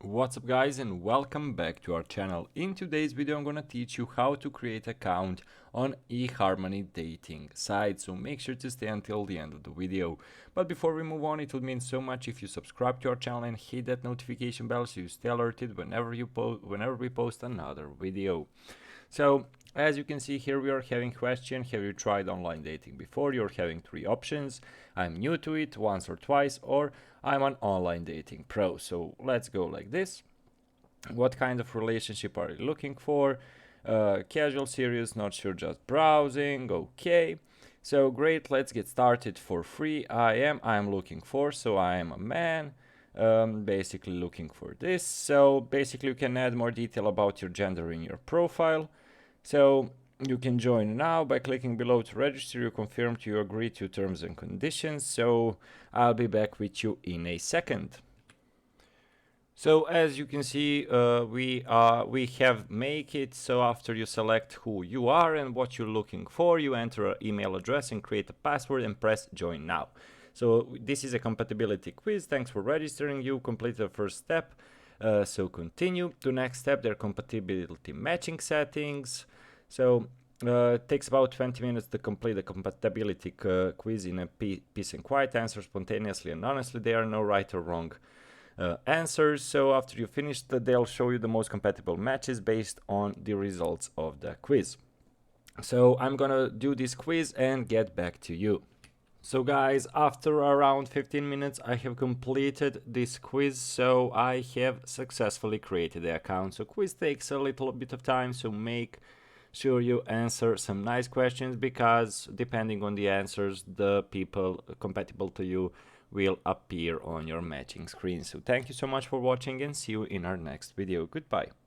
What's up guys, and welcome back to our channel. In today's video I'm gonna teach you how to create an account on eHarmony dating site, so make sure to stay until the end of the video. But before we move on, it would mean so much if you subscribe to our channel and hit that notification bell so you stay alerted whenever we post another video. So as you can see here, we are having question: have you tried online dating before? You're having three options: I'm new to it, once or twice, or I'm an online dating pro. So let's go like this. What kind of relationship are you looking for? Casual, serious, not sure, just browsing. Okay, so great, let's get started for free. I'm looking for, so I am a man, basically looking for this. So basically you can add more detail about your gender in your profile. So you can join now by clicking below to register. You confirm you agree to terms and conditions. So I'll be back with you in a second. So as you can see, we have make it. So after you select who you are and what you're looking for, you enter an email address and create a password and press join now. So this is a compatibility quiz. Thanks for registering. You complete the first step. So continue to next step, their compatibility matching settings. So it takes about 20 minutes to complete the compatibility quiz in a peace and quiet. Answer spontaneously and honestly. There are no right or wrong answers. So after you finish, they'll show you the most compatible matches based on the results of the quiz. So I'm gonna do this quiz and get back to you. So guys, after around 15 minutes I have completed this quiz, so I have successfully created the account. So quiz takes a little bit of time, so make sure you answer some nice questions, because depending on the answers, the people compatible to you will appear on your matching screen. So thank you so much for watching and see you in our next video. Goodbye.